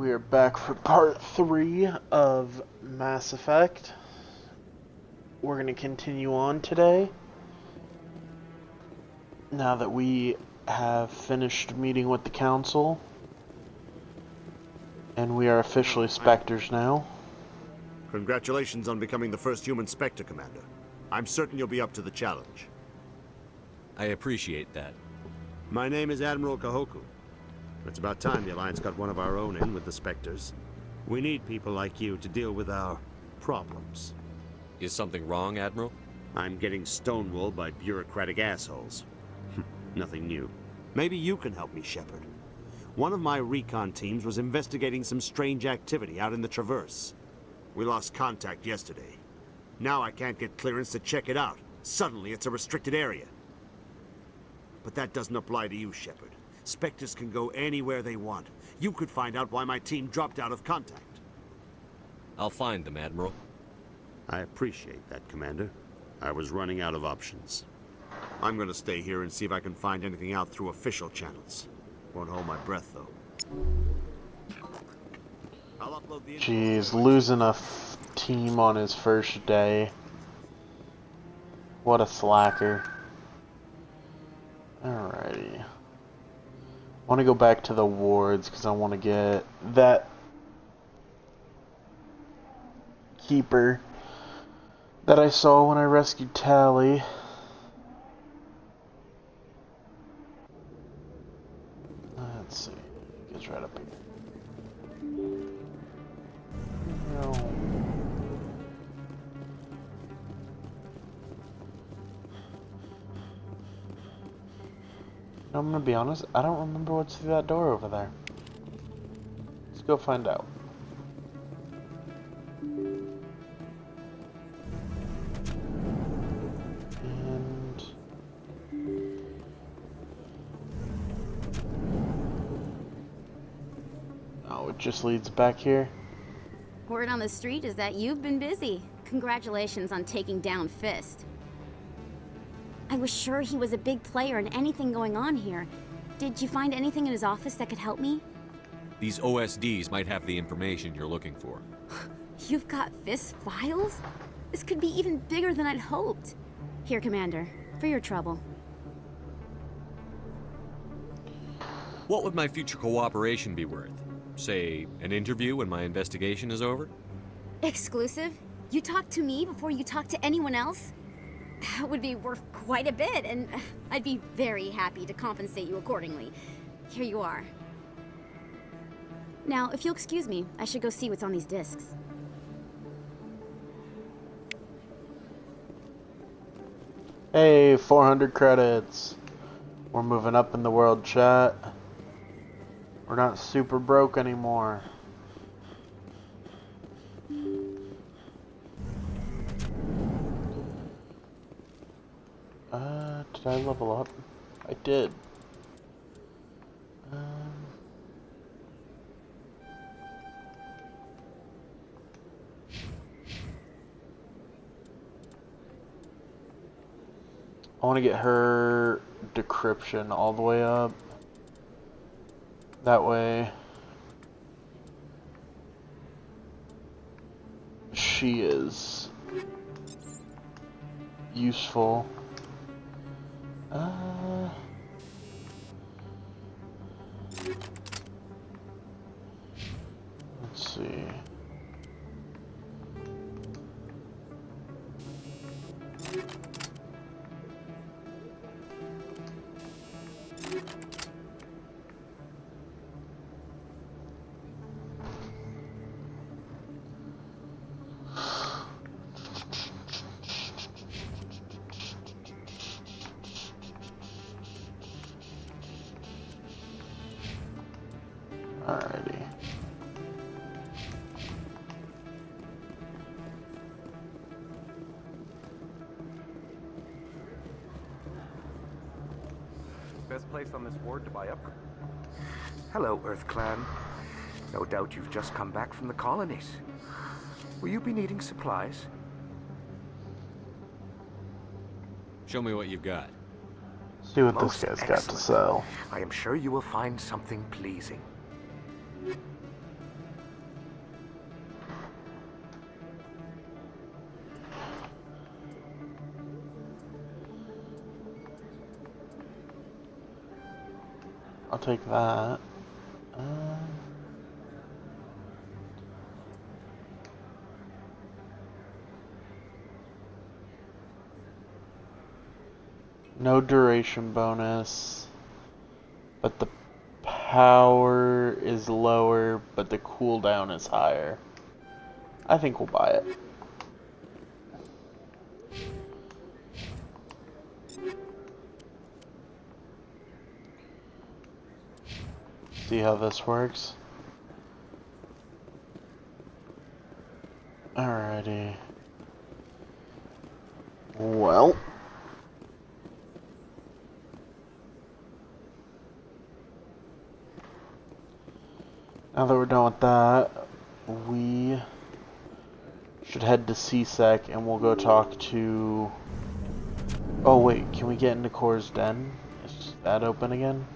We are back for part 3 of Mass Effect. We're going to continue on today. Now that we have finished meeting with the Council. And we are officially Spectres now. Congratulations on becoming the first human Spectre, Commander. I'm certain you'll be up to the challenge. I appreciate that. My name is Admiral Kahoku. It's about time the Alliance got one of our own in with the Spectres. We need people like you to deal with our problems. Is something wrong, Admiral? I'm getting stonewalled by bureaucratic assholes. Nothing new. Maybe you can help me, Shepard. One of my recon teams was investigating some strange activity out in the Traverse. We lost contact yesterday. Now I can't get clearance to check it out. Suddenly it's a restricted area. But that doesn't apply to you, Shepard. Spectres can go anywhere they want. You could find out why my team dropped out of contact. I'll find them, Admiral. I appreciate that, Commander. I was running out of options. I'm gonna stay here and see if I can find anything out through official channels. Won't hold my breath, though. I'll upload the... Jeez, losing a team on his first day. What a slacker. Alrighty. I want to go back to the wards because I want to get that keeper that I saw when I rescued Tally. Let's see. Gets right up here. No. I'm gonna be honest, I don't remember what's through that door over there. Let's go find out. And... oh, it just leads back here. Word on the street is that you've been busy. Congratulations on taking down Fist. I was sure he was a big player in anything going on here. Did you find anything in his office that could help me? These OSDs might have the information you're looking for. You've got Fist's files? This could be even bigger than I'd hoped. Here, Commander, for your trouble. What would my future cooperation be worth? Say, an interview when my investigation is over? Exclusive? You talk to me before you talk to anyone else? That would be worth quite a bit, and I'd be very happy to compensate you accordingly. Here you are. Now, if you'll excuse me, I should go see what's on these discs. Hey, 400 credits. We're moving up in the world, chat. We're not super broke anymore. Did I level up? I did. I want to get her decryption all the way up. That way she is useful. Let's see. Alrighty. Best place on this ward to buy upgrades. Hello, Earth Clan. No doubt you've just come back from the colonies. Will you be needing supplies? Show me what you've got. See what Most this guy's got to excellent. sell. I am sure you will find something pleasing. I'll take that. No duration bonus, but the power is lower, but the cooldown is higher. I think we'll buy it. See how this works. Alrighty. Well. Now that we're done with that, we should head to CSEC and we'll go talk to... Oh wait, can we get into Core's Den? Is that open again?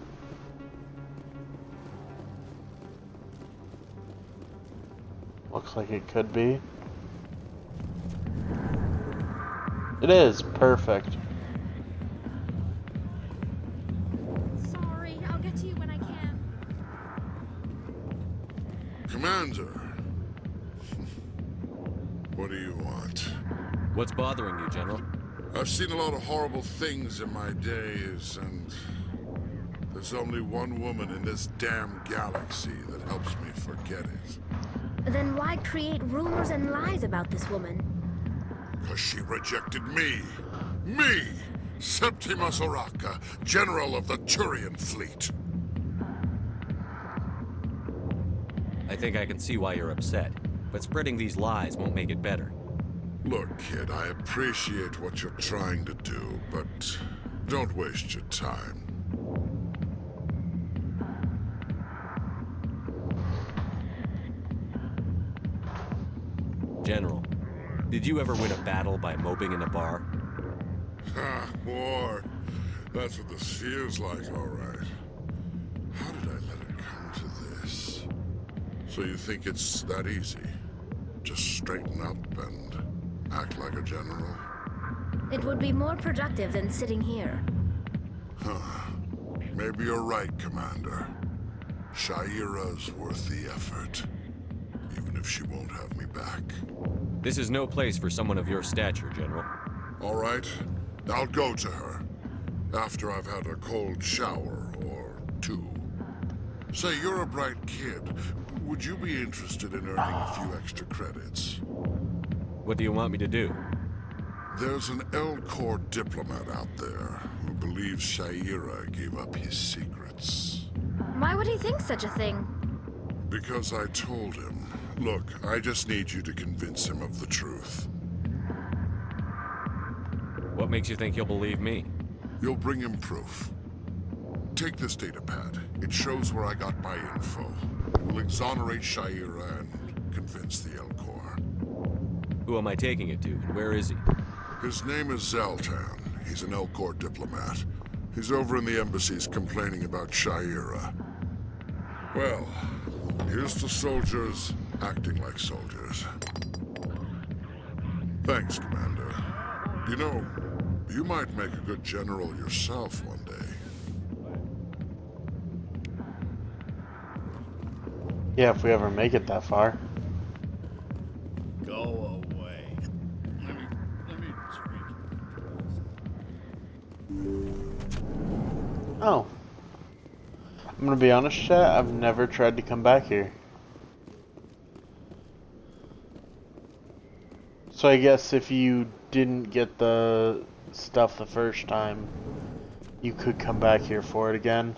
Looks like it could be. It is, perfect. Sorry, I'll get to you when I can. Commander. What do you want? What's bothering you, General? I've seen a lot of horrible things in my days, and there's only one woman in this damn galaxy that helps me forget it. Then why create rumors and lies about this woman? Because she rejected me. Me! Septimus Oraka, General of the Turian Fleet. I think I can see why you're upset, but spreading these lies won't make it better. Look, kid, I appreciate what you're trying to do, but don't waste your time. General, did you ever win a battle by moping in a bar? Ha, war. That's what this feels like, all right. How did I let it come to this? So you think it's that easy? Just straighten up and act like a general? It would be more productive than sitting here. Huh. Maybe you're right, Commander. Shaira's worth the effort. Even if she won't have me back. This is no place for someone of your stature, General. All right. I'll go to her. After I've had a cold shower or two. Say, you're a bright kid. Would you be interested in earning a few extra credits? What do you want me to do? There's an L-Corps diplomat out there who believes Shaira gave up his secrets. Why would he think such a thing? Because I told him. Look, I just need you to convince him of the truth. What makes you think he'll believe me? You'll bring him proof. Take this data pad. It shows where I got my info. It will exonerate Shaira and convince the L-Corps. Who am I taking it to, and where is he? His name is Zaltan. He's an L-Corps diplomat. He's over in the embassies complaining about Shaira. Well, here's to soldiers acting like soldiers. Thanks, Commander. You know, you might make a good general yourself one day. Yeah, if we ever make it that far. Go away. Let me drink. Oh. I'm gonna be honest, chat, I've never tried to come back here. So I guess if you didn't get the stuff the first time, you could come back here for it again.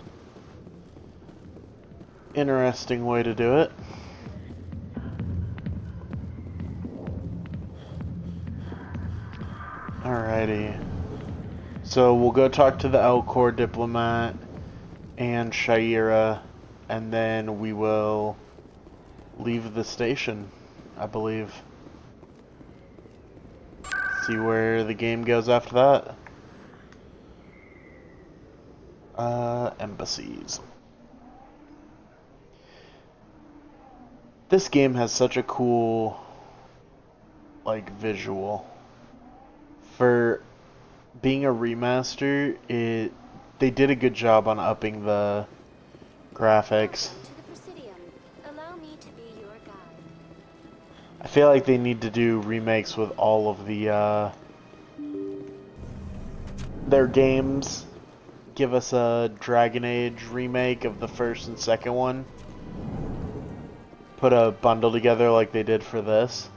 Interesting way to do it. Alrighty. So we'll go talk to the L-Corps diplomat and Shaira, and then we will leave the station, I believe. See where the game goes after that. Embassies. This game has such a cool, like, visual. For being a remaster, they did a good job on upping the graphics. Welcome to the Presidium. Allow me to be your guide. I feel like they need to do remakes with all of the their games. Give us a Dragon Age remake of the first and second one. Put a bundle together like they did for this.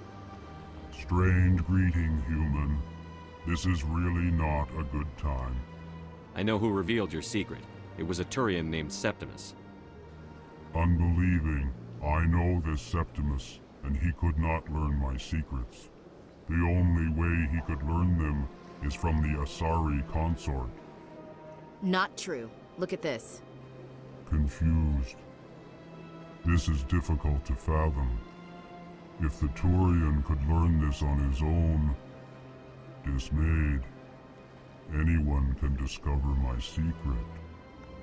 Strange greeting, human. This is really not a good time. I know who revealed your secret. It was a Turian named Septimus. Unbelieving, I know this Septimus, and he could not learn my secrets. The only way he could learn them is from the Asari consort. Not true. Look at this. Confused. This is difficult to fathom. If the Turian could learn this on his own, dismayed, anyone can discover my secret.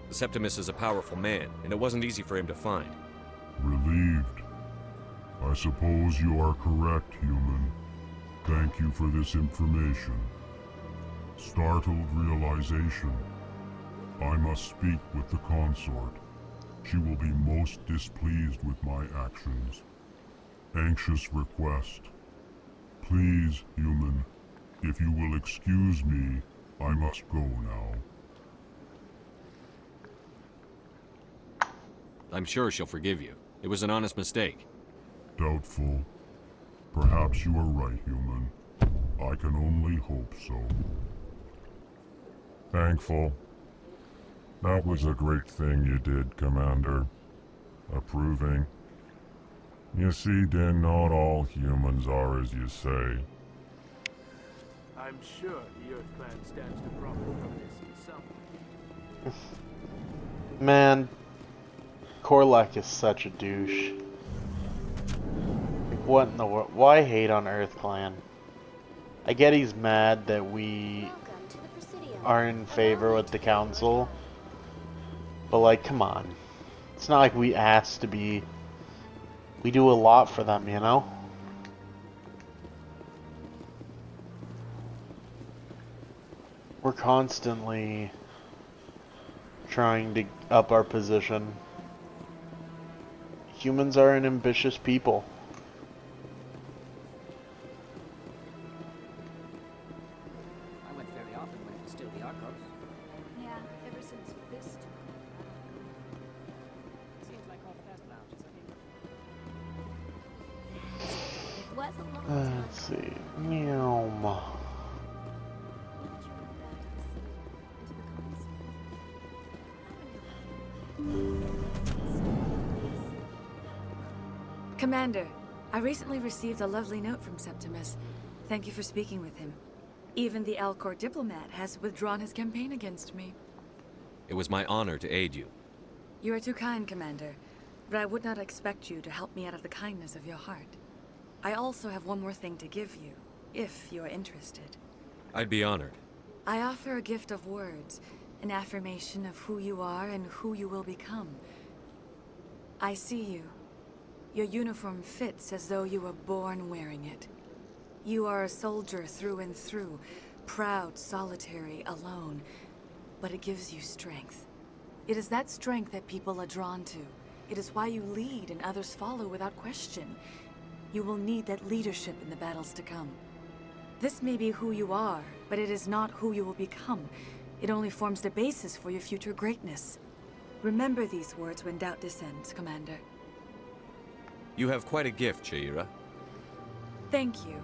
Septimus is a powerful man, and it wasn't easy for him to find. Relieved. I suppose you are correct, human. Thank you for this information. Startled realization. I must speak with the consort. She will be most displeased with my actions. Anxious request. Please, human, if you will excuse me, I must go now. I'm sure she'll forgive you. It was an honest mistake. Doubtful. Perhaps you are right, human. I can only hope so. Thankful. That was a great thing you did, Commander. Approving. You see, Din, not all humans are as you say. I'm sure the Earth Clan stands to profit from this in some way. Man, Korlak is such a douche. Like, what in the world? Why hate on Earth Clan? I get he's mad that we Welcome to the Presidium. are in favor with the council, but like, come on. It's not like we asked to be. We do a lot for them, you know? We're constantly trying to up our position. Humans are an ambitious people. I went fairly often when it was still the Arcos. Yeah, ever since Fist. Seems like all the best lounges It was a long time. Let's see. Meow. Commander, I recently received a lovely note from Septimus. Thank you for speaking with him. Even the Alcor diplomat has withdrawn his campaign against me. It was my honor to aid you. You are too kind, Commander, but I would not expect you to help me out of the kindness of your heart. I also have one more thing to give you, if you are interested. I'd be honored. I offer a gift of words, an affirmation of who you are and who you will become. I see you. Your uniform fits as though you were born wearing it. You are a soldier through and through, proud, solitary, alone, but it gives you strength. It is that strength that people are drawn to. It is why you lead and others follow without question. You will need that leadership in the battles to come. This may be who you are, but it is not who you will become. It only forms the basis for your future greatness. Remember these words when doubt descends, Commander. You have quite a gift, Shaira. Thank you.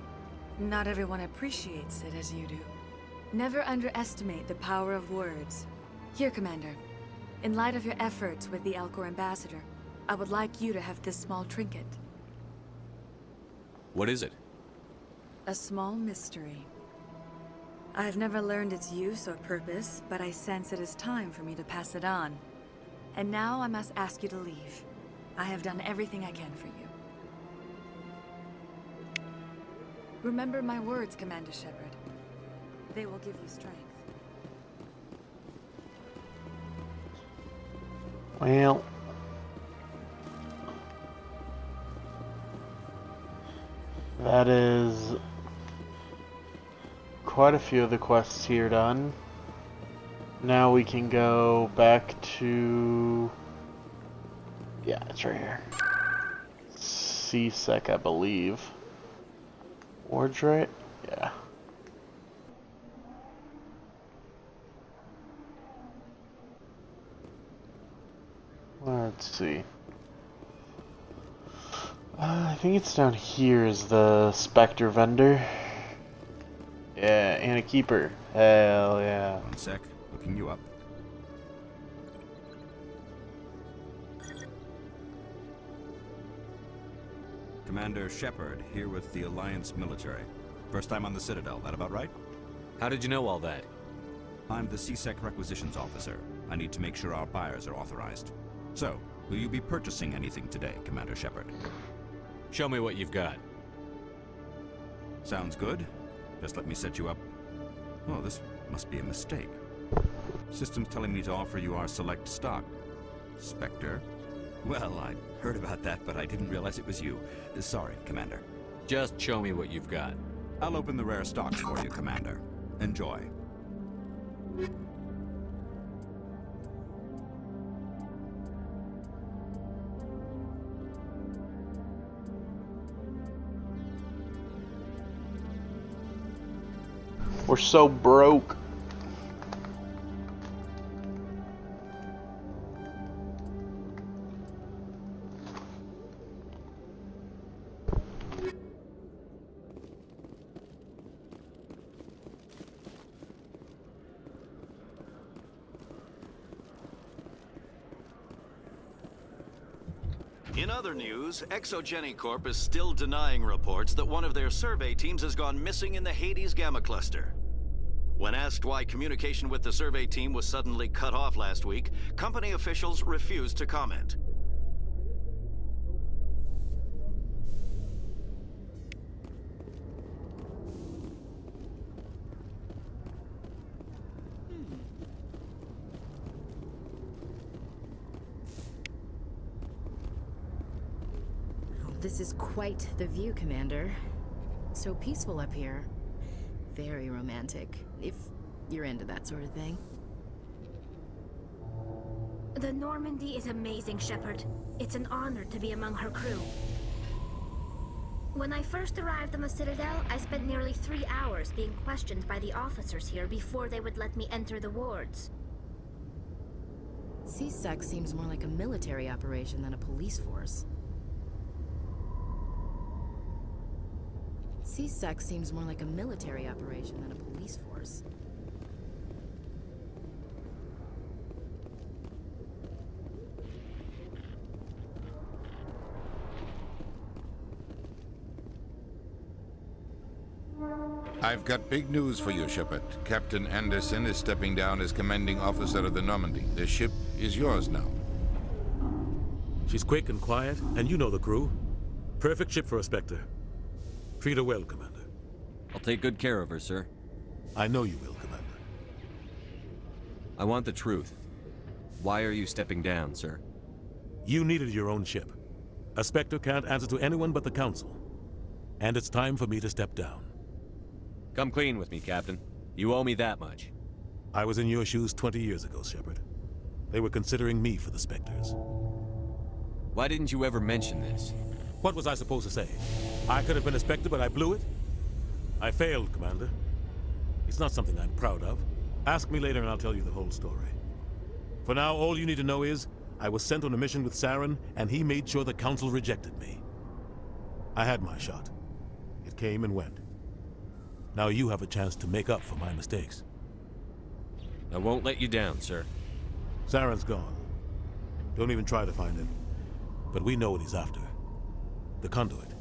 Not everyone appreciates it as you do. Never underestimate the power of words. Here, Commander. In light of your efforts with the Alcor ambassador, I would like you to have this small trinket. What is it? A small mystery. I have never learned its use or purpose, but I sense it is time for me to pass it on. And now I must ask you to leave. I have done everything I can for you. Remember my words, Commander Shepard. They will give you strength. Well, that is quite a few of the quests here done. Now we can go back to Yeah, it's right here. C-Sec, I believe. Ward's right? Yeah. Let's see. I think it's down here is the Spectre vendor. Yeah, and a keeper. Hell yeah. One sec, looking you up. Commander Shepard, here with the Alliance military. First time on the Citadel, that about right? How did you know all that? I'm the C-Sec requisitions officer. I need to make sure our buyers are authorized. So, will you be purchasing anything today, Commander Shepard? Show me what you've got. Sounds good. Just let me set you up. Oh, this must be a mistake. System's telling me to offer you our select stock. Spectre? Well, I heard about that, but I didn't realize it was you. Sorry, Commander. Just show me what you've got. I'll open the rare stocks for you, Commander. Enjoy. We're so broke. In other news, Exogeny Corp is still denying reports that one of their survey teams has gone missing in the Hades Gamma Cluster. When asked why communication with the survey team was suddenly cut off last week, company officials refused to comment. This is quite the view, Commander. So peaceful up here. Very romantic, if you're into that sort of thing. The Normandy is amazing, Shepard. It's an honor to be among her crew. When I first arrived on the Citadel, I spent nearly 3 hours being questioned by the officers here before they would let me enter the wards. C-Sec seems more like a military operation than a police force. C-Sec seems more like a military operation than a police force. I've got big news for you, Shepard. Captain Anderson is stepping down as commanding officer of the Normandy. The ship is yours now. She's quick and quiet, and you know the crew. Perfect ship for a Spectre. Treat her well, Commander. I'll take good care of her, sir. I know you will, Commander. I want the truth. Why are you stepping down, sir? You needed your own ship. A Spectre can't answer to anyone but the Council. And it's time for me to step down. Come clean with me, Captain. You owe me that much. I was in your shoes 20 years ago, Shepard. They were considering me for the Spectres. Why didn't you ever mention this? What was I supposed to say? I could have been a Spectre, but I blew it? I failed, Commander. It's not something I'm proud of. Ask me later and I'll tell you the whole story. For now, all you need to know is, I was sent on a mission with Saren, and he made sure the Council rejected me. I had my shot. It came and went. Now you have a chance to make up for my mistakes. I won't let you down, sir. Saren's gone. Don't even try to find him. But we know what he's after. The conduit.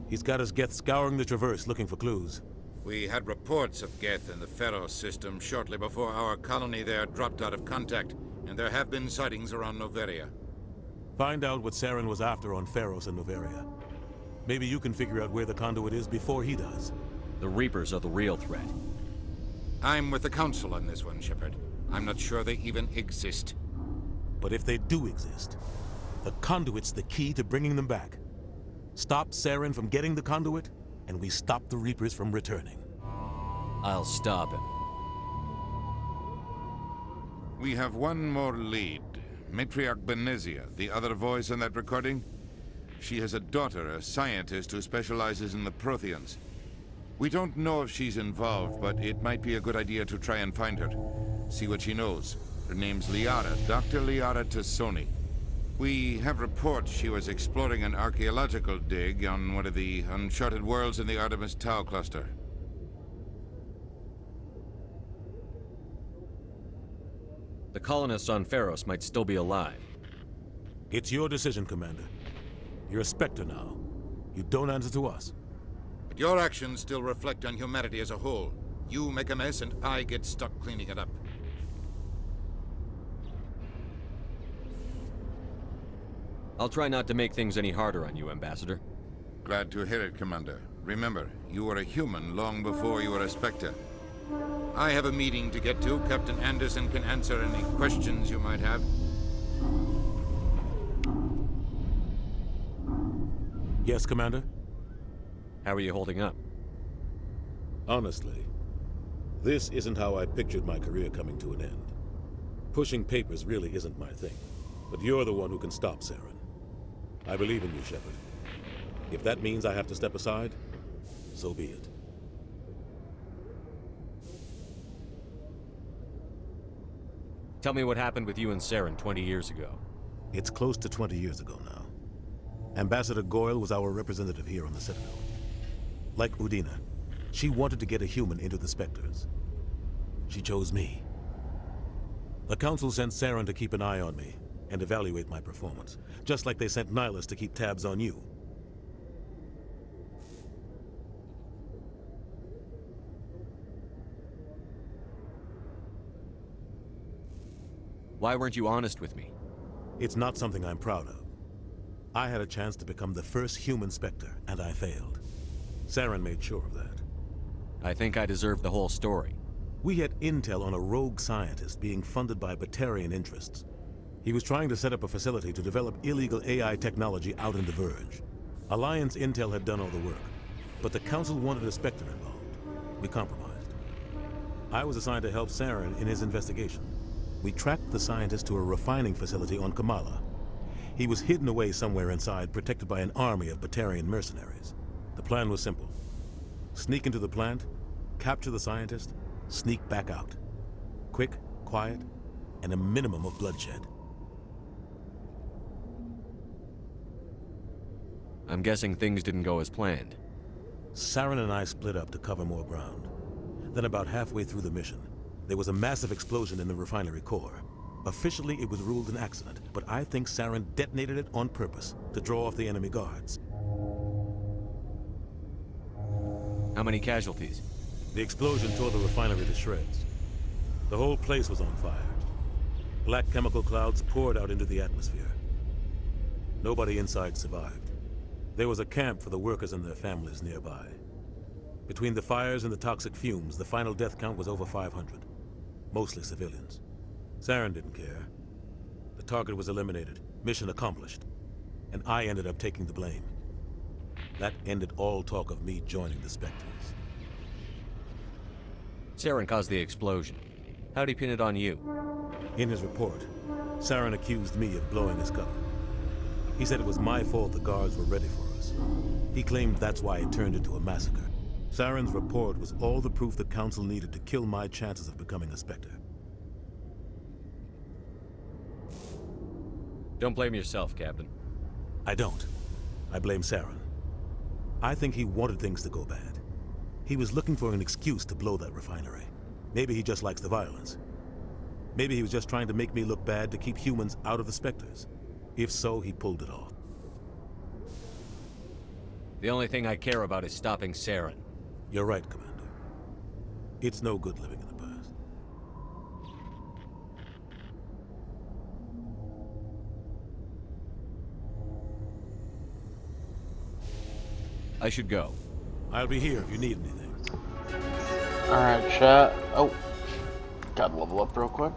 He's got his Geth scouring the Traverse looking for clues. We had reports of Geth in the Pharos system shortly before our colony there dropped out of contact, and there have been sightings around Noveria. Find out what Saren was after on Pharos and Noveria. Maybe you can figure out where the conduit is before he does. The Reapers are the real threat. I'm with the Council on this one, Shepard. I'm not sure they even exist. But if they do exist, the conduit's the key to bringing them back. Stop Saren from getting the conduit, and we stop the Reapers from returning. I'll stop him. We have one more lead. Matriarch Benezia, the other voice in that recording? She has a daughter, a scientist who specializes in the Protheans. We don't know if she's involved, but it might be a good idea to try and find her. See what she knows. Her name's Liara, Dr. Liara Tassoni. We have reports she was exploring an archaeological dig on one of the uncharted worlds in the Artemis Tau cluster. The colonists on Pharos might still be alive. It's your decision, Commander. You're a Spectre now. You don't answer to us. But your actions still reflect on humanity as a whole. You make a mess and I get stuck cleaning it up. I'll try not to make things any harder on you, Ambassador. Glad to hear it, Commander. Remember, you were a human long before you were a Spectre. I have a meeting to get to. Captain Anderson can answer any questions you might have. Yes, Commander? How are you holding up? Honestly, this isn't how I pictured my career coming to an end. Pushing papers really isn't my thing, but you're the one who can stop Saren. I believe in you, Shepard. If that means I have to step aside, so be it. Tell me what happened with you and Saren 20 years ago. It's close to 20 years ago now. Ambassador Goyle was our representative here on the Citadel. Like Udina, she wanted to get a human into the Spectres. She chose me. The Council sent Saren to keep an eye on me and evaluate my performance, just like they sent Nihilus to keep tabs on you. Why weren't you honest with me? It's not something I'm proud of. I had a chance to become the first human Spectre, and I failed. Saren made sure of that. I think I deserve the whole story. We had intel on a rogue scientist being funded by Batarian interests. He was trying to set up a facility to develop illegal AI technology out in the Verge. Alliance intel had done all the work, but the Council wanted a Spectre involved. We compromised. I was assigned to help Saren in his investigation. We tracked the scientist to a refining facility on Kamala. He was hidden away somewhere inside, protected by an army of Batarian mercenaries. The plan was simple. Sneak into the plant, capture the scientist, sneak back out. Quick, quiet, and a minimum of bloodshed. I'm guessing things didn't go as planned. Saren and I split up to cover more ground. Then about halfway through the mission, there was a massive explosion in the refinery core. Officially, it was ruled an accident, but I think Saren detonated it on purpose to draw off the enemy guards. How many casualties? The explosion tore the refinery to shreds. The whole place was on fire. Black chemical clouds poured out into the atmosphere. Nobody inside survived. There was a camp for the workers and their families nearby. Between the fires and the toxic fumes, the final death count was over 500. Mostly civilians. Saren didn't care. The target was eliminated, mission accomplished, and I ended up taking the blame. That ended all talk of me joining the Spectres. Saren caused the explosion. How'd he pin it on you? In his report, Saren accused me of blowing his cover. He said it was my fault the guards were ready for us. He claimed that's why it turned into a massacre. Saren's report was all the proof the Council needed to kill my chances of becoming a Spectre. Don't blame yourself, Captain. I don't. I blame Saren. I think he wanted things to go bad. He was looking for an excuse to blow that refinery. Maybe he just likes the violence. Maybe he was just trying to make me look bad to keep humans out of the Spectres. If so, he pulled it off. The only thing I care about is stopping Saren. You're right, Commander. It's no good living in the past. I should go. I'll be here if you need anything. Alright, chat. Oh. Gotta level up real quick.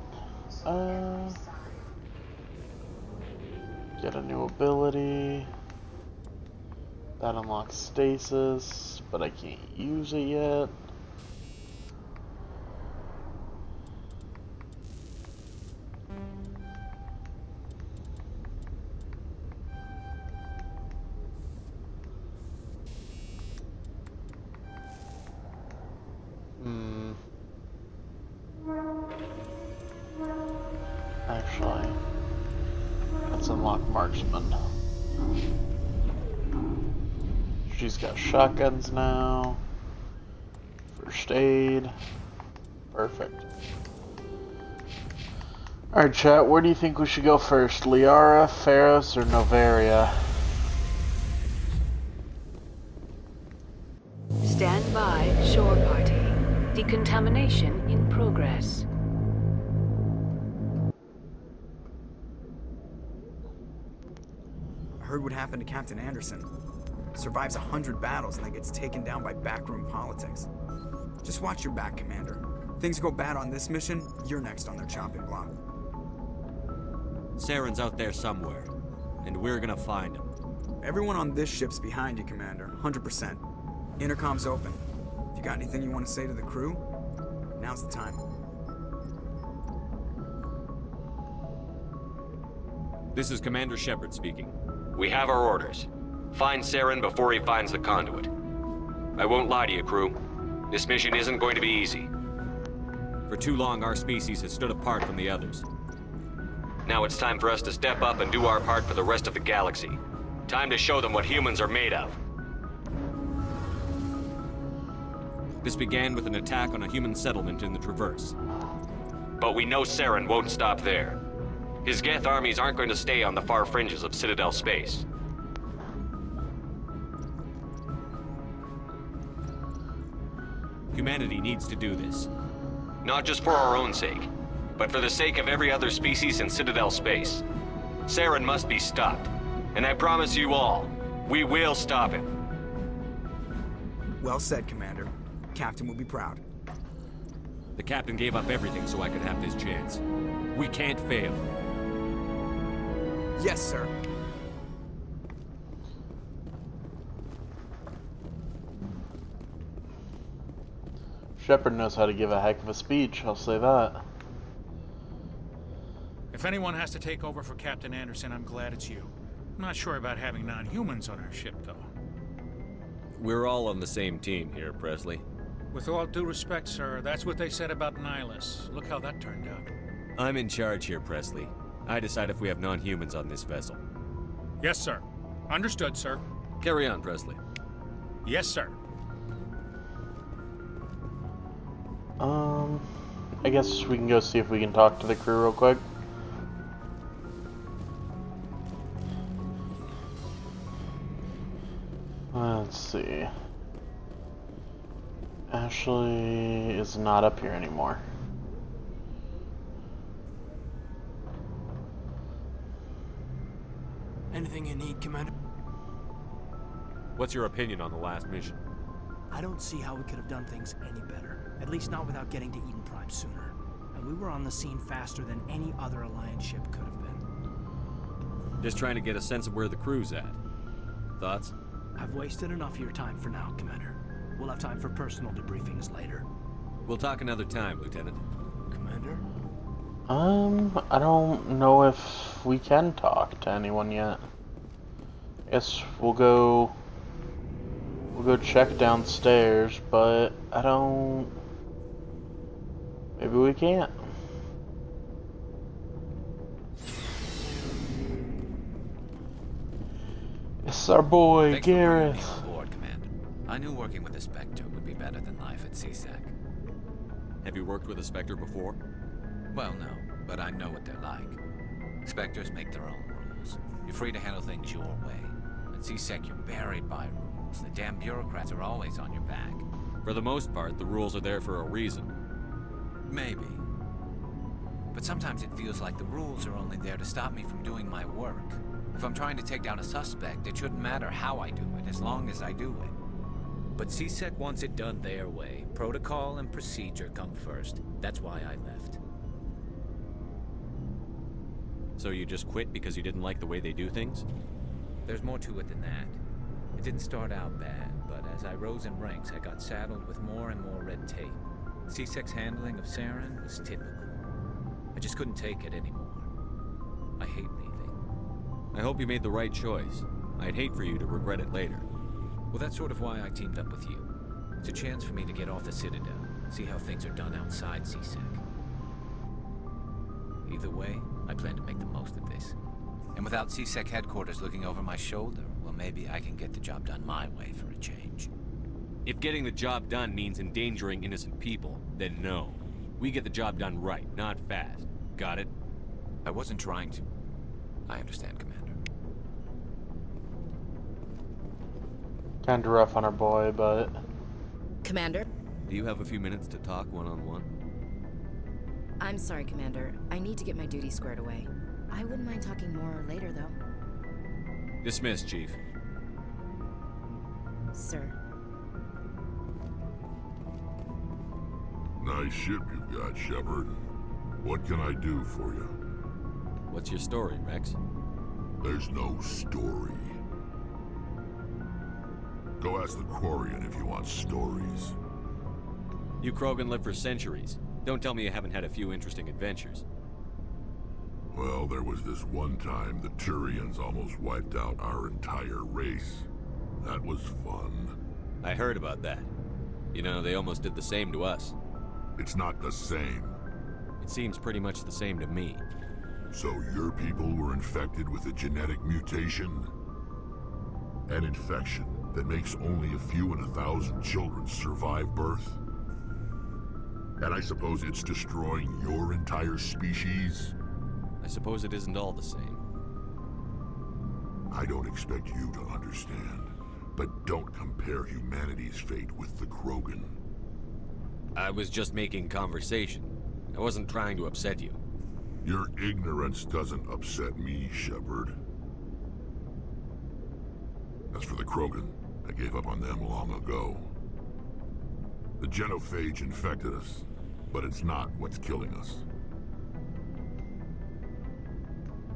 Get a new ability. That unlocks stasis, but I can't use it yet. marksman. She's got shotguns now. First aid. Perfect. Alright, chat, where do you think we should go first? Liara, Pharos, or Novaria? Stand by, shore party. Decontamination in progress. I heard what happened to Captain Anderson. Survives 100 battles and then gets taken down by backroom politics. Just watch your back, Commander. Things go bad on this mission, you're next on their chopping block. Saren's out there somewhere, and we're gonna find him. Everyone on this ship's behind you, Commander. 100%. Intercom's open. If you got anything you want to say to the crew, now's the time. This is Commander Shepard speaking. We have our orders. Find Saren before he finds the conduit. I won't lie to you, crew. This mission isn't going to be easy. For too long, our species has stood apart from the others. Now it's time for us to step up and do our part for the rest of the galaxy. Time to show them what humans are made of. This began with an attack on a human settlement in the Traverse. But we know Saren won't stop there. His Geth armies aren't going to stay on the far fringes of Citadel space. Humanity needs to do this. Not just for our own sake, but for the sake of every other species in Citadel space. Saren must be stopped. And I promise you all, we will stop him. Well said, Commander. Captain will be proud. The captain gave up everything so I could have this chance. We can't fail. Yes, sir. Shepard knows how to give a heck of a speech, I'll say that. If anyone has to take over for Captain Anderson, I'm glad it's you. I'm not sure about having non-humans on our ship, though. We're all on the same team here, Presley. With all due respect, sir, that's what they said about Nihilus. Look how that turned out. I'm in charge here, Presley. I decide if we have non-humans on this vessel. Yes, sir. Understood, sir. Carry on, Presley. Yes, sir. I guess we can go see if we can talk to the crew real quick. Let's see. Ashley is not up here anymore. Anything you need, Commander? What's your opinion on the last mission? I don't see how we could have done things any better. At least not without getting to Eden Prime sooner. And we were on the scene faster than any other Alliance ship could have been. Just trying to get a sense of where the crew's at. Thoughts? I've wasted enough of your time for now, Commander. We'll have time for personal debriefings later. We'll talk another time, Lieutenant. Commander? I don't know if we can talk to anyone yet. Guess we'll go check downstairs, but I don't... Maybe we can't. It's our boy, Thanks for bringing Gareth. me on board, Commander. I knew working with a Spectre would be better than life at CSEC. Have you worked with a Spectre before? Well, no, but I know what they're like. Spectres make their own rules. You're free to handle things your way. At CSEC, you're buried by rules. The damn bureaucrats are always on your back. For the most part, the rules are there for a reason. Maybe. But sometimes it feels like the rules are only there to stop me from doing my work. If I'm trying to take down a suspect, it shouldn't matter how I do it, as long as I do it. But CSEC wants it done their way. Protocol and procedure come first. That's why I left. So you just quit because you didn't like the way they do things? There's more to it than that. It didn't start out bad, but as I rose in ranks, I got saddled with more and more red tape. CSEC's handling of Saren was typical. I just couldn't take it anymore. I hate leaving. I hope you made the right choice. I'd hate for you to regret it later. Well, that's sort of why I teamed up with you. It's a chance for me to get off the Citadel, see how things are done outside CSEC. Either way, I plan to make the most of this. And without CSEC headquarters looking over my shoulder, well, maybe I can get the job done my way for a change. If getting the job done means endangering innocent people, then no. We get the job done right, not fast. Got it? I wasn't trying to. I understand, Commander. Kinda rough on our boy, but... Commander? Do you have a few minutes to talk one-on-one? I'm sorry, Commander. I need to get my duty squared away. I wouldn't mind talking more later, though. Dismissed, Chief. Sir. Nice ship you've got, Shepard. What can I do for you? What's your story, Rex? There's no story. Go ask the Quarian if you want stories. You Krogan lived for centuries. Don't tell me you haven't had a few interesting adventures. Well, there was this one time the Turians almost wiped out our entire race. That was fun. I heard about that. You know, they almost did the same to us. It's not the same. It seems pretty much the same to me. So your people were infected with a genetic mutation? An infection that makes only a few in 1,000 children survive birth? And I suppose it's destroying your entire species? I suppose it isn't all the same. I don't expect you to understand, but don't compare humanity's fate with the Krogan. I was just making conversation. I wasn't trying to upset you. Your ignorance doesn't upset me, Shepard. As for the Krogan, I gave up on them long ago. The genophage infected us, but it's not what's killing us.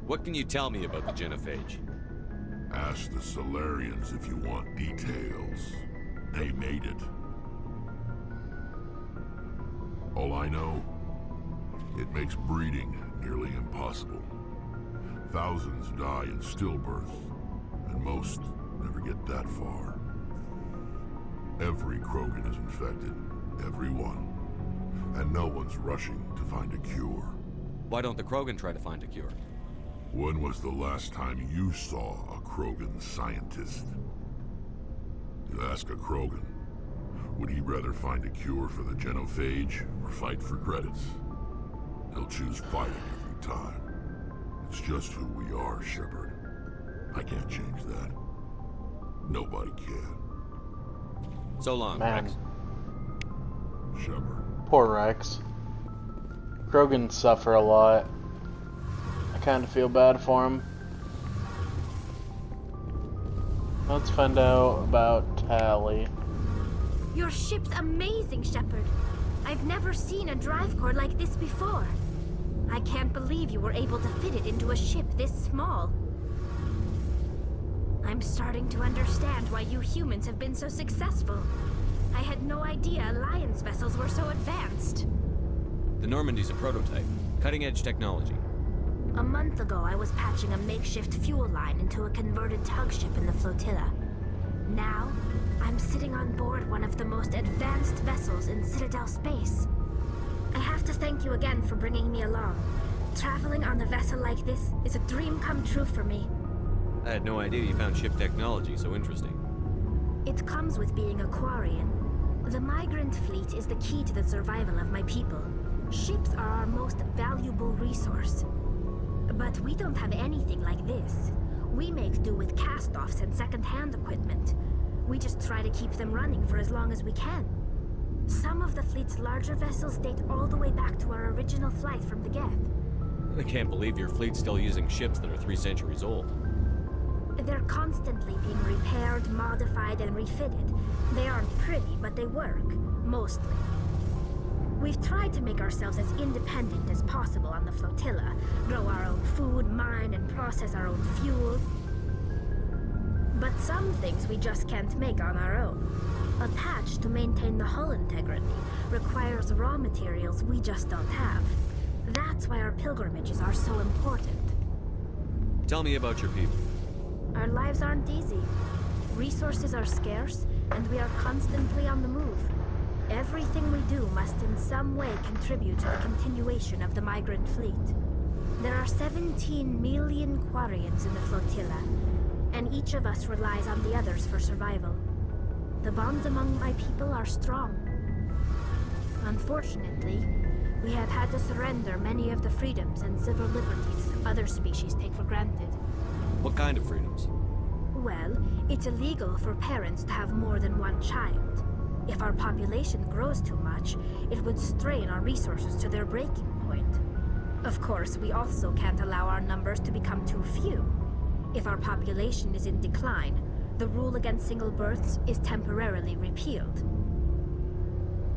What can you tell me about the genophage? Ask the Solarians if you want details. They made it. All I know, it makes breeding nearly impossible. Thousands die in stillbirth, and most never get that far. Every Krogan is infected, every one. And no one's rushing to find a cure. Why don't the Krogan try to find a cure? When was the last time you saw a Krogan scientist? You ask a Krogan, would he rather find a cure for the genophage or fight for credits? He'll choose fighting every time. It's just who we are, Shepard. I can't change that. Nobody can. So long, Man. Rex. Shepard. Poor Rex. Krogans suffer a lot. I kind of feel bad for him. Let's find out about Tally. Your ship's amazing, Shepard. I've never seen a drive core like this before. I can't believe you were able to fit it into a ship this small. I'm starting to understand why you humans have been so successful. I had no idea Alliance vessels were so advanced. The Normandy's a prototype. Cutting-edge technology. A month ago, I was patching a makeshift fuel line into a converted tug ship in the flotilla. Now, I'm sitting on board one of the most advanced vessels in Citadel space. I have to thank you again for bringing me along. Traveling on a vessel like this is a dream come true for me. I had no idea you found ship technology so interesting. It comes with being a Quarian. The migrant fleet is the key to the survival of my people. Ships are our most valuable resource. But we don't have anything like this. We make do with cast-offs and second-hand equipment. We just try to keep them running for as long as we can. Some of the fleet's larger vessels date all the way back to our original flight from the Geth. I can't believe your fleet's still using ships that are 3 centuries old. They're constantly being repaired, modified, and refitted. They aren't pretty, but they work. Mostly. We've tried to make ourselves as independent as possible on the flotilla. Grow our own food, mine, and process our own fuel. But some things we just can't make on our own. A patch to maintain the hull integrity requires raw materials we just don't have. That's why our pilgrimages are so important. Tell me about your people. Our lives aren't easy. Resources are scarce, and we are constantly on the move. Everything we do must in some way contribute to the continuation of the migrant fleet. There are 17 million Quarians in the flotilla, and each of us relies on the others for survival. The bonds among my people are strong. Unfortunately, we have had to surrender many of the freedoms and civil liberties other species take for granted. What kind of freedoms? Well, it's illegal for parents to have more than one child. If our population grows too much, it would strain our resources to their breaking point. Of course, we also can't allow our numbers to become too few. If our population is in decline, the rule against single births is temporarily repealed.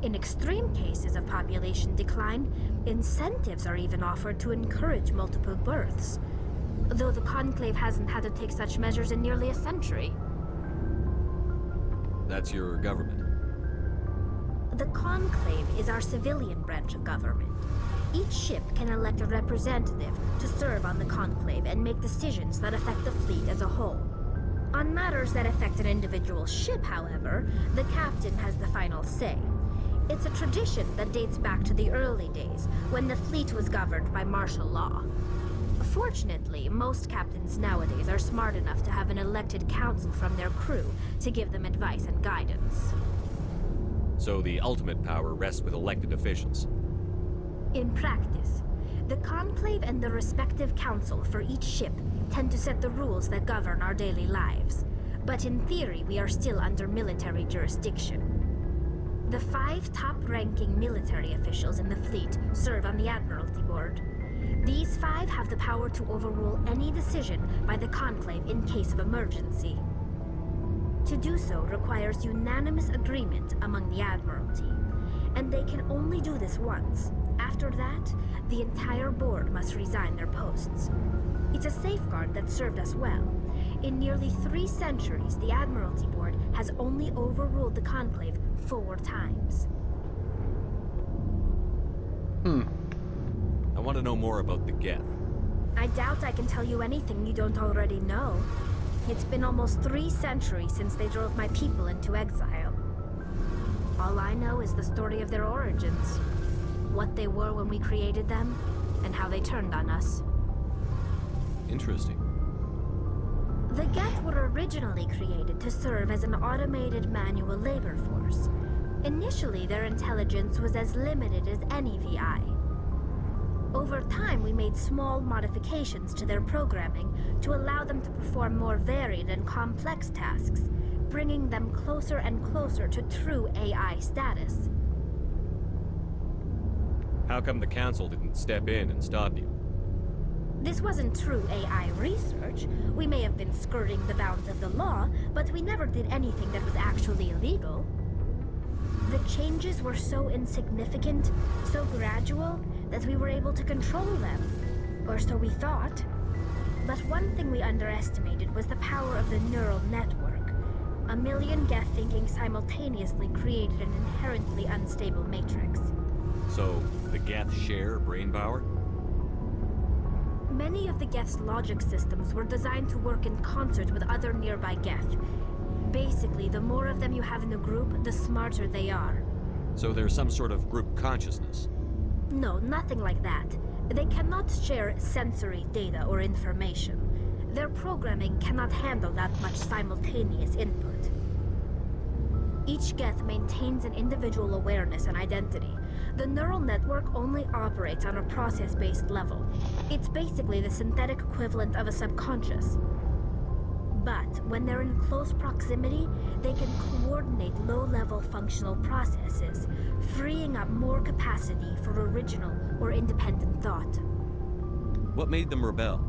In extreme cases of population decline, incentives are even offered to encourage multiple births, though the Conclave hasn't had to take such measures in nearly a century. That's your government. The Conclave is our civilian branch of government. Each ship can elect a representative to serve on the Conclave and make decisions that affect the fleet as a whole. On matters that affect an individual ship, however, the captain has the final say. It's a tradition that dates back to the early days, when the fleet was governed by martial law. Fortunately, most captains nowadays are smart enough to have an elected council from their crew to give them advice and guidance. So the ultimate power rests with elected officials. In practice, the Conclave and the respective council for each ship tend to set the rules that govern our daily lives. But in theory, we are still under military jurisdiction. The 5 top-ranking military officials in the fleet serve on the Admiralty Board. These 5 have the power to overrule any decision by the Conclave in case of emergency. To do so requires unanimous agreement among the Admiralty, and they can only do this once. After that, the entire board must resign their posts. It's a safeguard that served us well. In nearly 3 centuries, the Admiralty Board has only overruled the Conclave 4 times. I want to know more about the Geth. I doubt I can tell you anything you don't already know. It's been almost 3 centuries since they drove my people into exile. All I know is the story of their origins, what they were when we created them, and how they turned on us. Interesting. The Geth were originally created to serve as an automated manual labor force. Initially, their intelligence was as limited as any VI. Over time, we made small modifications to their programming to allow them to perform more varied and complex tasks, bringing them closer and closer to true AI status. How come the Council didn't step in and stop you? This wasn't true AI research. We may have been skirting the bounds of the law, but we never did anything that was actually illegal. The changes were so insignificant, so gradual, that we were able to control them. Or so we thought. But one thing we underestimated was the power of the neural network. A million Geth thinking simultaneously created an inherently unstable matrix. So, the Geth share brain power? Many of the Geth's logic systems were designed to work in concert with other nearby Geth. Basically, the more of them you have in a group, the smarter they are. So there's some sort of group consciousness? No, nothing like that. They cannot share sensory data or information. Their programming cannot handle that much simultaneous input. Each Geth maintains an individual awareness and identity. The neural network only operates on a process-based level. It's basically the synthetic equivalent of a subconscious. But when they're in close proximity, they can coordinate low-level functional processes, freeing up more capacity for original or independent thought. What made them rebel?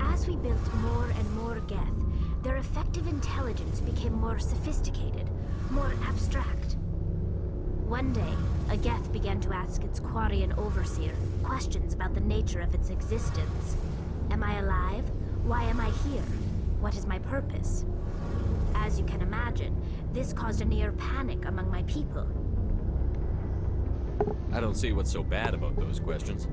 As we built more and more Geth, their effective intelligence became more sophisticated, more abstract. One day, a Geth began to ask its Quarian overseer questions about the nature of its existence. Am I alive? Why am I here? What is my purpose? As you can imagine, this caused a near panic among my people. I don't see what's so bad about those questions.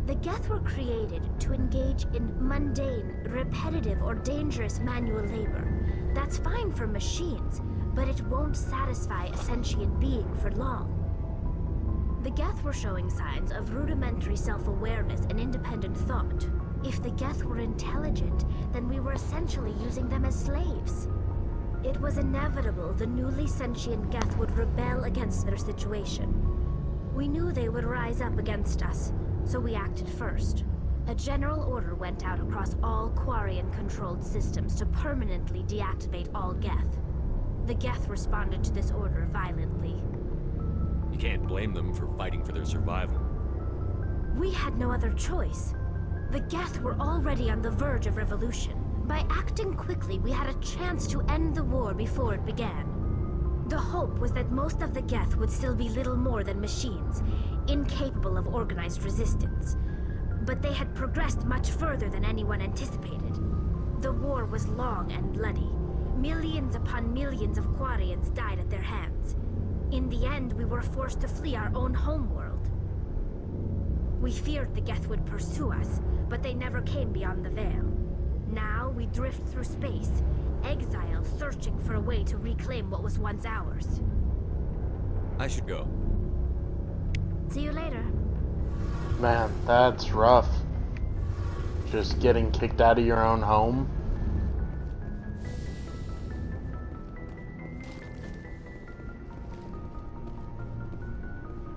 The Geth were created to engage in mundane, repetitive, or dangerous manual labor. That's fine for machines, but it won't satisfy a sentient being for long. The Geth were showing signs of rudimentary self-awareness and independent thought. If the Geth were intelligent, then we were essentially using them as slaves. It was inevitable the newly sentient Geth would rebel against their situation. We knew they would rise up against us, so we acted first. A general order went out across all Quarian-controlled systems to permanently deactivate all Geth. The Geth responded to this order violently. You can't blame them for fighting for their survival. We had no other choice. The Geth were already on the verge of revolution. By acting quickly, we had a chance to end the war before it began. The hope was that most of the Geth would still be little more than machines, incapable of organized resistance. But they had progressed much further than anyone anticipated. The war was long and bloody. Millions upon millions of Quarians died at their hands. In the end, we were forced to flee our own homeworld. We feared the Geth would pursue us, but they never came beyond the Veil. Now we drift through space, exiles searching for a way to reclaim what was once ours. I should go. See you later. Man, that's rough. Just getting kicked out of your own home.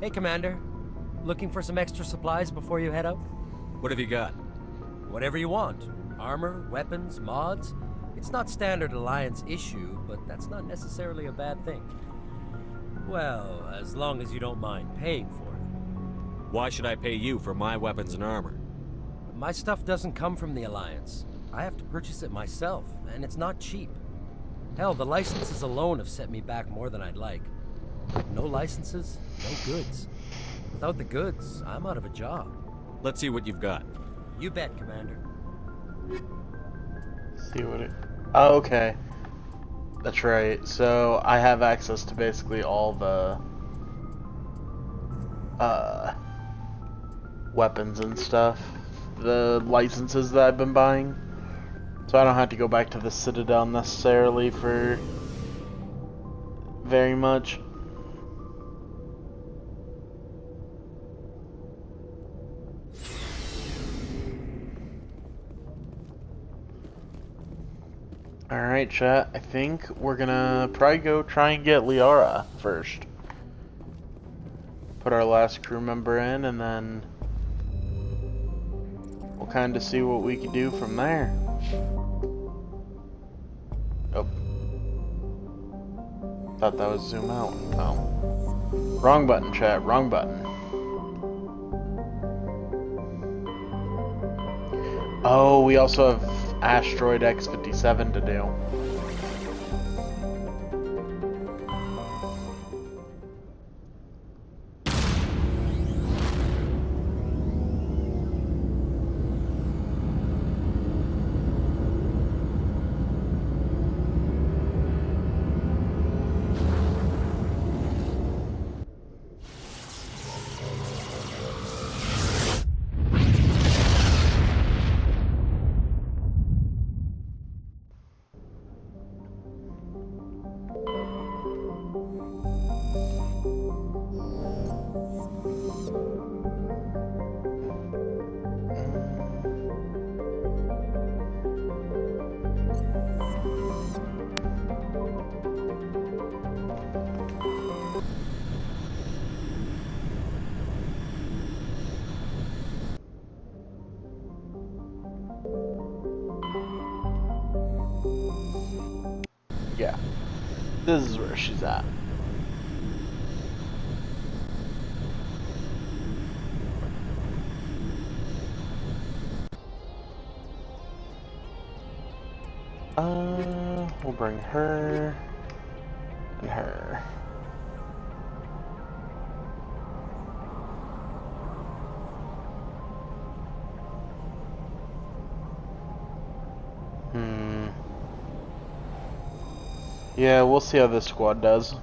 Hey, Commander. Looking for some extra supplies before you head out? What have you got? Whatever you want. Armor, weapons, mods. It's not standard Alliance issue, but that's not necessarily a bad thing. Well, as long as you don't mind paying for it. Why should I pay you for my weapons and armor? My stuff doesn't come from the Alliance. I have to purchase it myself, and it's not cheap. Hell, the licenses alone have set me back more than I'd like. No licenses, no goods. Without the goods, I'm out of a job. Let's see what you've got. You bet, Commander. See what it... Oh, okay. That's right. So, I have access to basically all the... weapons and stuff. The licenses that I've been buying. So I don't have to go back to the Citadel necessarily for... very much. Alright, chat. I think we're gonna probably go try and get Liara first. Put our last crew member in, and then we'll kind of see what we can do from there. Oh. Thought that was zoom out. Oh. Wrong button, chat. Wrong button. Oh, we also have Asteroid X-57 to do. Yeah, this is where she's at. We'll bring her and her. Yeah, we'll see how this squad does.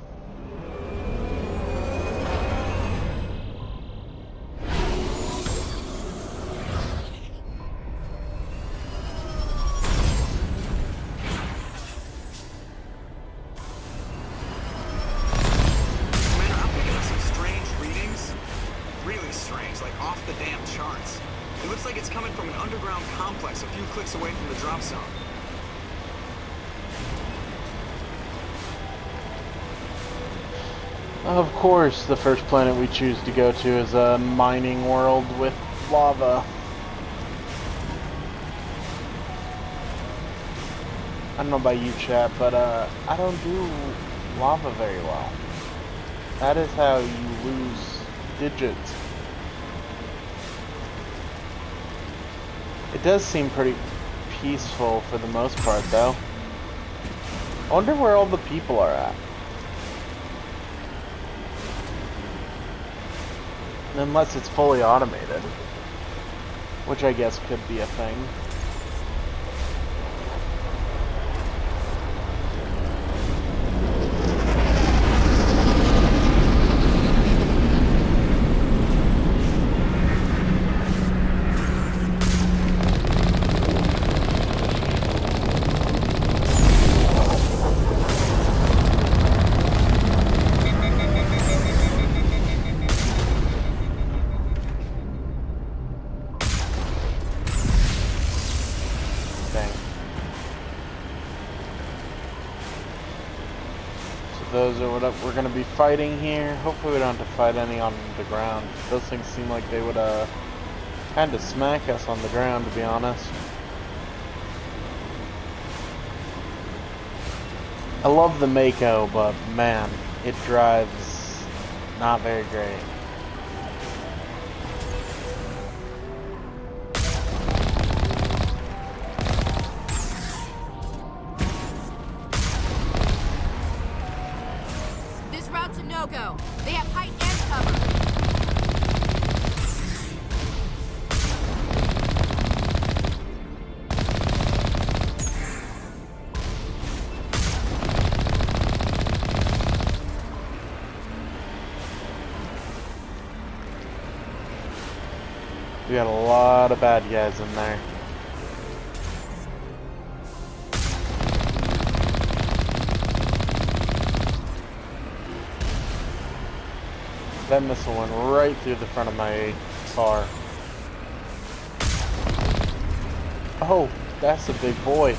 clicks away from the drop zone. Of course, the first planet we choose to go to is a mining world with lava. I don't know about you, chat, but I don't do lava very well. That is how you lose digits. It does seem pretty peaceful for the most part, though. I wonder where all the people are at. Unless it's fully automated, which I guess could be a thing. Those are what we're going to be fighting here. Hopefully we don't have to fight any on the ground. Those things seem like they would kind of smack us on the ground, to be honest. I love the Mako, but man, it drives not very great. No-go. They have height and cover. We got a lot of bad guys in there. That missile went right through the front of my car. Oh, that's a big boy.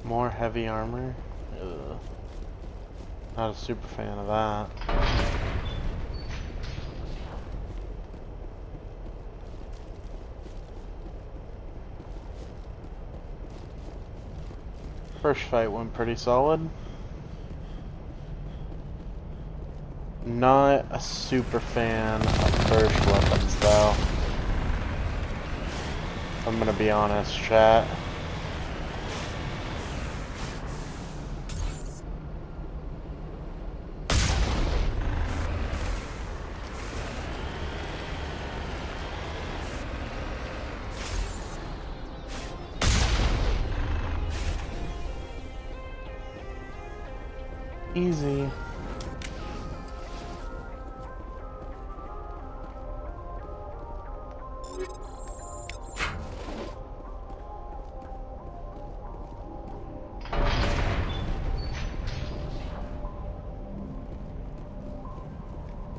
More heavy armor? Ugh. Not a super fan of that. First fight went pretty solid. Not a super fan of burst weapons though. I'm gonna be honest, chat. Easy.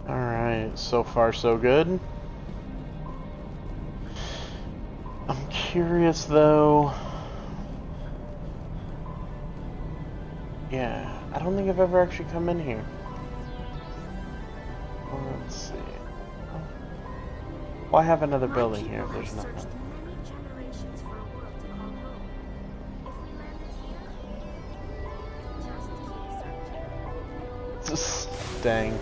Alright, so far so good. curious though. Yeah, I don't think I've ever actually come in here. Let's see. Why have another building here if there's nothing? Dang.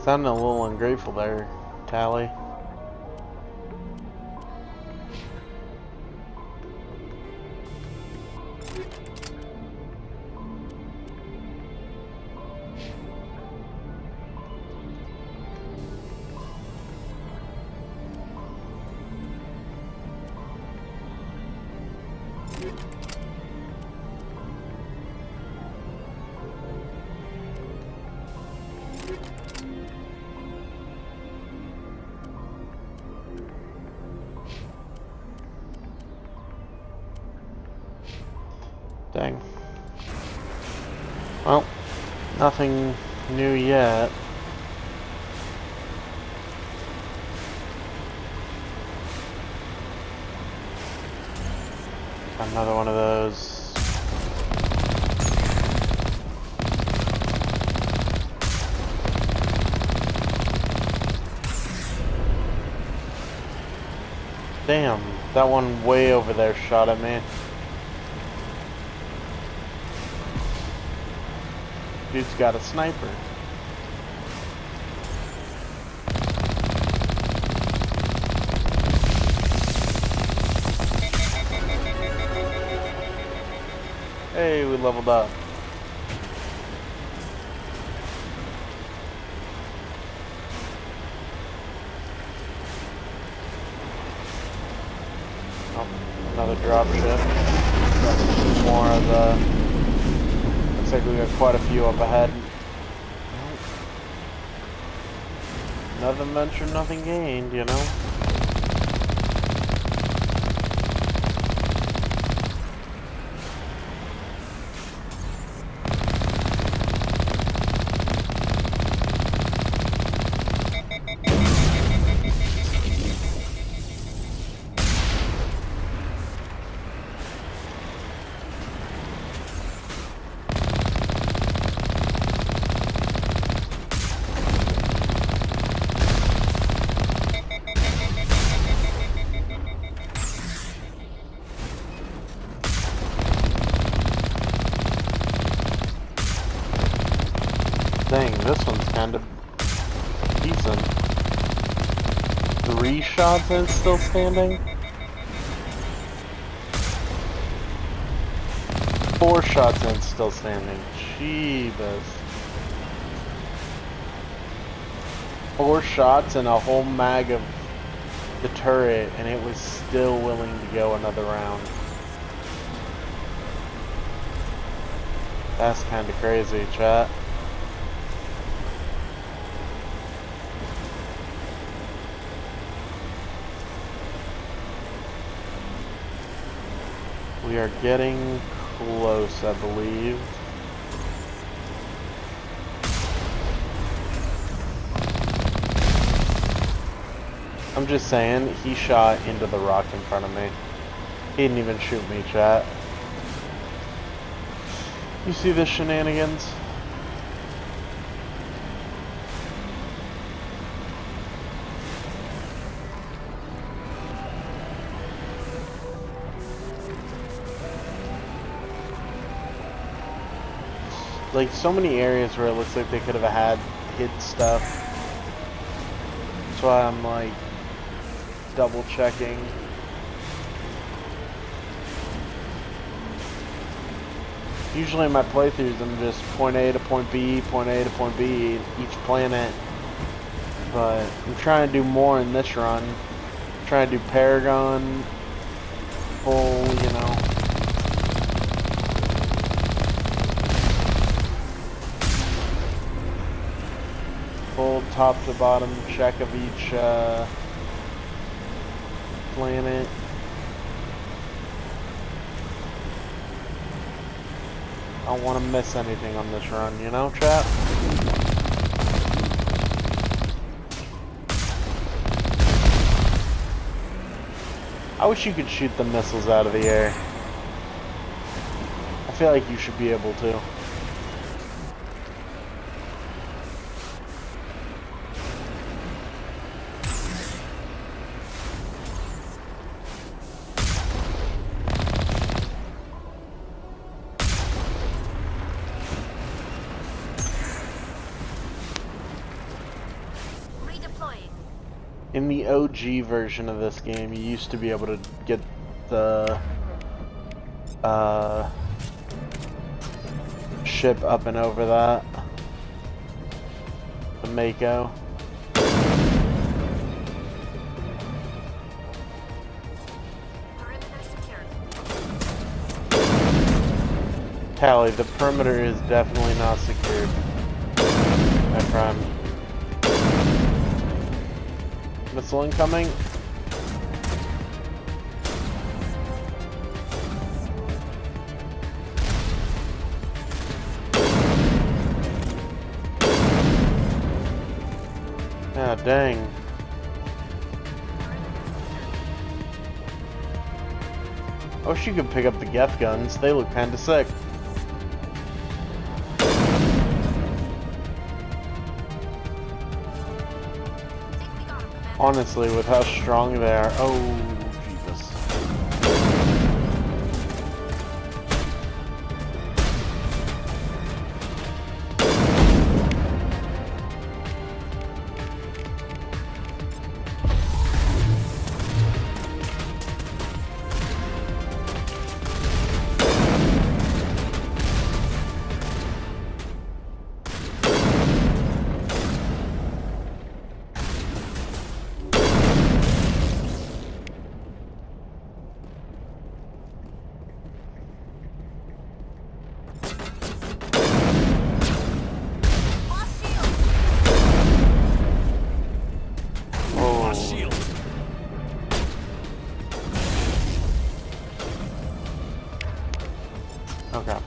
Sounding a little ungrateful there, Tally. Dang. Well, nothing new yet. Another one of those. Damn, that one way over there shot at me. Dude's got a sniper. Hey, we leveled up. Oh, another drop ship. Got more of the... Looks like we got quite a few up ahead. Nothing ventured, nothing gained, you know? Dang, this one's kind of decent. 3 shots and it's still standing? 4 shots and it's still standing. Jeebus. 4 shots and a whole mag of the turret and it was still willing to go another round. That's kind of crazy, chat. We are getting close, I believe. I'm just saying, he shot into the rock in front of me. He didn't even shoot me, chat. You see the shenanigans? Like, so many areas where it looks like they could have had hid stuff. That's why I'm, like, double checking. Usually in my playthroughs, I'm just point A to point B, point A to point B, each planet. But I'm trying to do more in this run. I'm trying to do Paragon, full, you know. Full top to bottom check of each planet. I don't want to miss anything on this run, you know, chat? I wish you could shoot the missiles out of the air. I feel like you should be able to. In the OG version of this game, you used to be able to get the ship up and over that. The Mako. Tally, the perimeter is definitely not secured, my friend. Missile incoming. Ah, dang. I wish you could pick up the Geth guns. They look kinda sick. Honestly, with how strong they are. Oh, Jesus. Okay.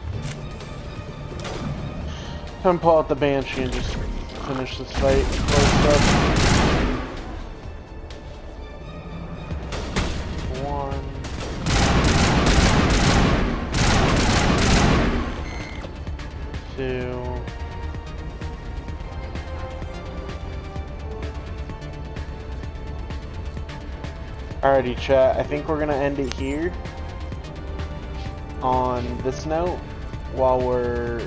Time to pull out the Banshee and just finish this fight. Close up. 1. 2. Alrighty, chat. I think we're gonna end it here. On this note, while we're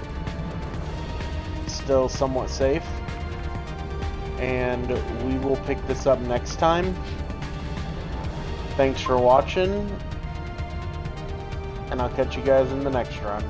still somewhat safe, and we will pick this up next time. Thanks for watching, and I'll catch you guys in the next run.